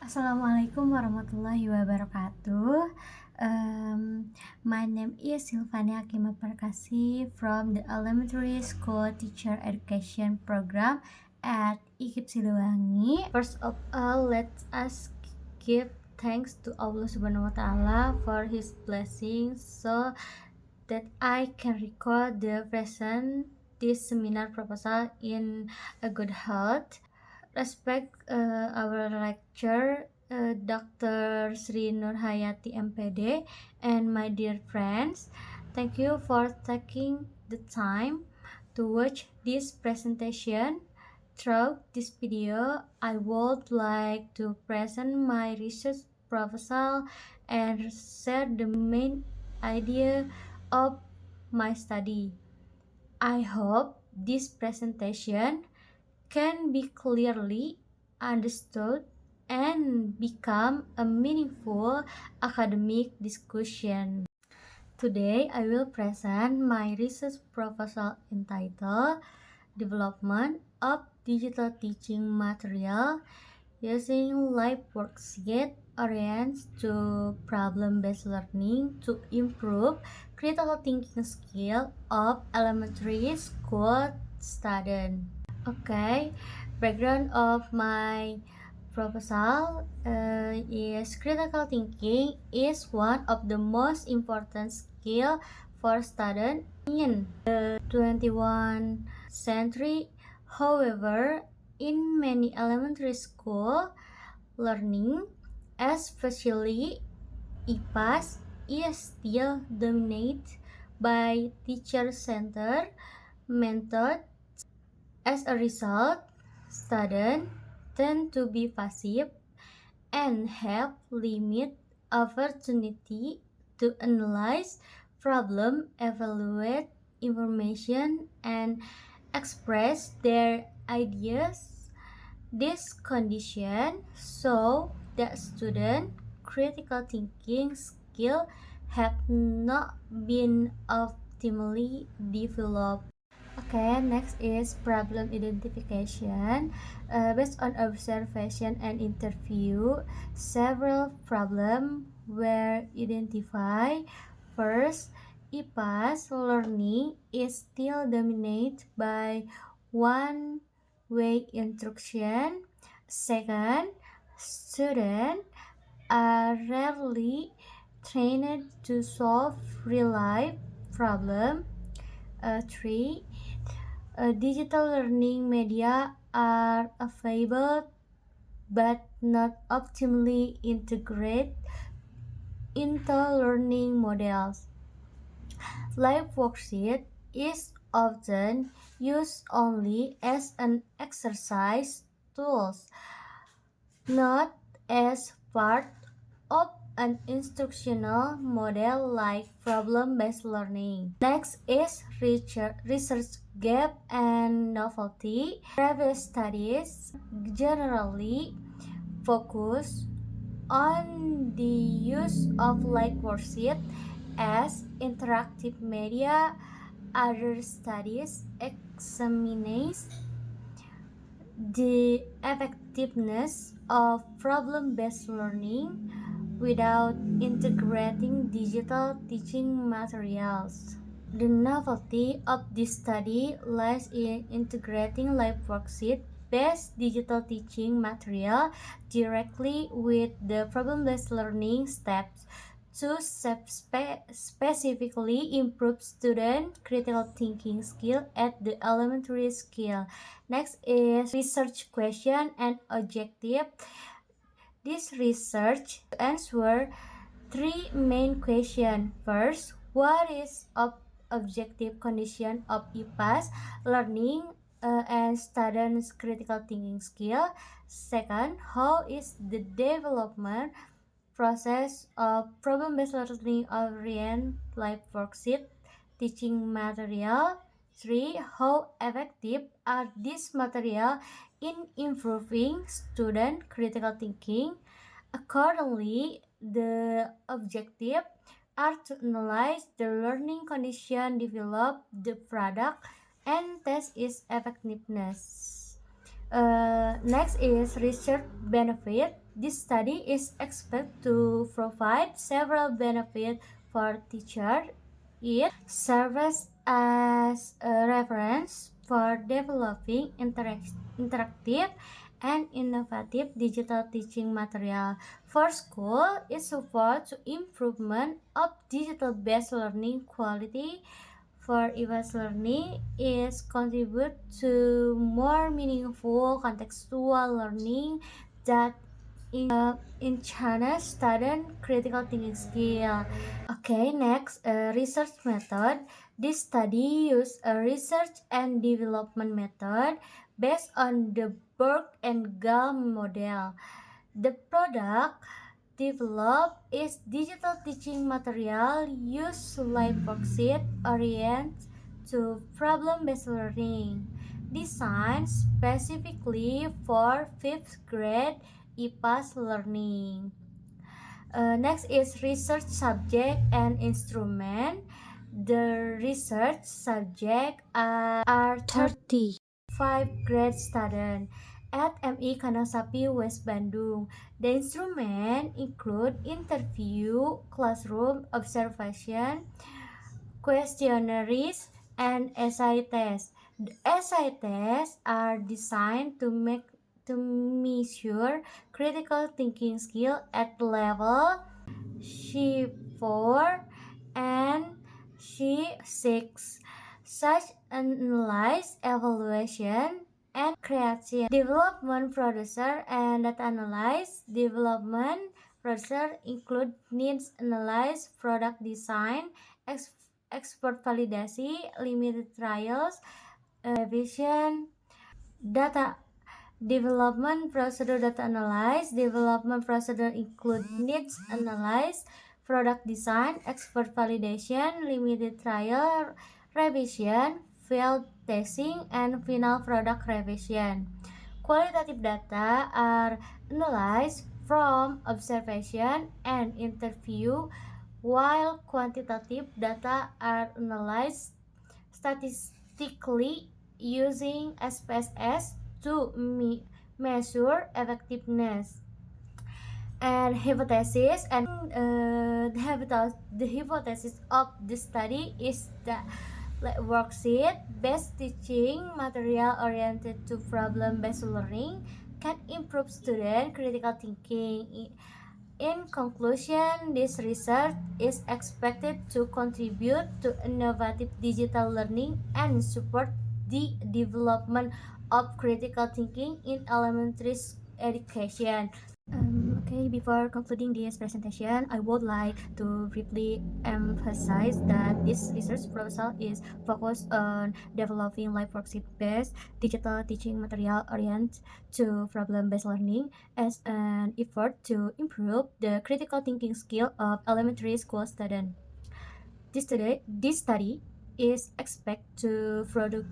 Assalamualaikum warahmatullahi wabarakatuh. My name is Silvania Akima Perkasi from the Elementary School Teacher Education Program at IKIP Siliwangi. First of all, let us give thanks to Allah Subhanahu wa Ta'ala for His blessings so that I can record the present this seminar proposal in a good health. Respect our lecturer, Dr. Sri Nurhayati MPD, and my dear friends. Thank you for taking the time to watch this presentation. Through this video, I would like to present my research proposal and share the main idea of my study. I hope this presentation can be clearly understood and become a meaningful academic discussion. Today, I will present my research proposal entitled Development of Digital Teaching Material Using Live Worksheet Oriented to Problem-Based Learning to Improve Critical Thinking Skill of Elementary School Students. Okay, background of my proposal is critical thinking is one of the most important skill for students in the 21st century. However, in many elementary school, learning, especially IPAS, is still dominated by teacher-centered method. As a result, students tend to be passive and have limited opportunity to analyze problem, evaluate information, and express their ideas. This condition shows that student critical thinking skill have not been optimally developed. Okay, next is problem identification. Based on observation and interview, several problems were identified. First, IPAS learning is still dominated by one-way instruction. Second, students are rarely trained to solve real-life problems. 3. Digital learning media are available but not optimally integrated into learning models. Live worksheet is often used only as an exercise tool, not as part of an instructional model like problem-based learning. Next is research gap and novelty. Previous studies generally focus on the use of live worksheet as interactive media. Other studies examine the effectiveness of problem-based learning without integrating digital teaching materials. The novelty of this study lies in integrating live worksheet-based digital teaching material directly with the problem-based learning steps to specifically improve student critical thinking skill at the elementary skill. Next is research question and objective. This research answer three main questions. First, what is objective condition of IPAS learning and students' critical thinking skill? Second, how is the development process of problem-based learning oriented live worksheet teaching material? 3. How effective are these material in improving student critical thinking? Accordingly, the objective are to analyze the learning condition, develop the product, and test its effectiveness. Next is research benefit. This study is expected to provide several benefits for teachers. It serves as a reference for developing interactive and innovative digital teaching material. For school, it supports improvement of digital-based learning quality. For EVAS learning, is contribute to more meaningful contextual learning that enhance student critical thinking skill. Okay, next, research method. This study used a research and development method based on the Berg and Gall model. The product developed is digital teaching material used live worksheet oriented to problem-based learning, designed specifically for 5th grade IPAS learning. Next is research subject and instrument. The research subject are 35 grade students at MI Kanasapi West Bandung. The instrument include interview, classroom observation, questionnaires, and essay tests. The essay tests are designed to measure critical thinking skill at level C4 and C6. Such analyze, evaluation, and creation. Development producer and data analyze. Development producer include needs analyze, product design, expert validasi, limited trials, revision, data development procedure data analyze. Development procedure include needs analyze, product design, expert validation, limited trial, revision, field testing, and final product revision. Qualitative data are analyzed from observation and interview, while quantitative data are analyzed statistically using SPSS to measure effectiveness. And the hypothesis of the study is that worksheet based teaching material oriented to problem based learning can improve student critical thinking. In conclusion, this research is expected to contribute to innovative digital learning and support the development of critical thinking in elementary education. Okay, before concluding this presentation, I would like to briefly emphasize that this research proposal is focused on developing live worksheet-based digital teaching material oriented to problem-based learning as an effort to improve the critical thinking skill of elementary school students. This study is expected to produce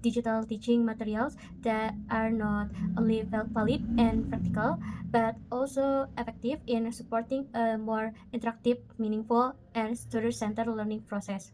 digital teaching materials that are not only valid and practical, but also effective in supporting a more interactive, meaningful, and student-centered learning process.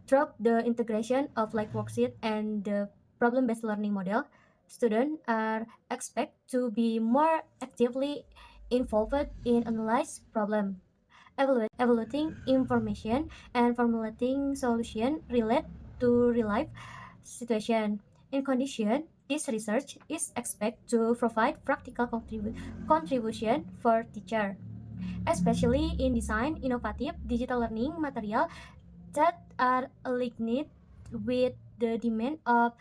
Through the integration of live worksheet and the problem-based learning model, students are expected to be more actively involved in analyze problem, evaluating information, and formulating solutions related to real-life situation. In condition, this research is expected to provide practical contribution for teachers, especially in design innovative digital learning material that are aligned with the demand of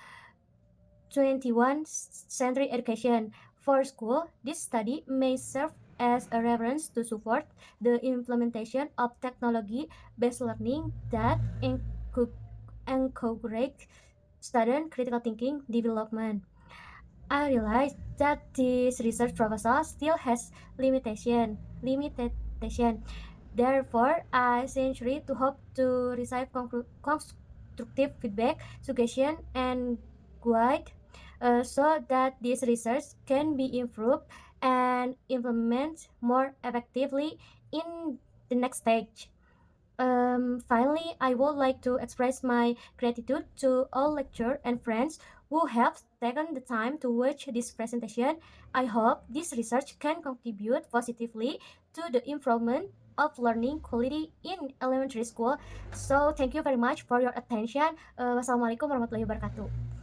21st century education. For school, this study may serve as a reference to support the implementation of technology-based learning that encourage student critical thinking development. I realize that this research proposal still has limitation. Therefore, I sincerely to hope to receive constructive feedback, suggestion, and guide so that this research can be improved and implemented more effectively in the next stage. Finally, I would like to express my gratitude to all lecturers and friends who have taken the time to watch this presentation. I hope this research can contribute positively to the improvement of learning quality in elementary school. So thank you very much for your attention. Wassalamualaikum warahmatullahi wabarakatuh.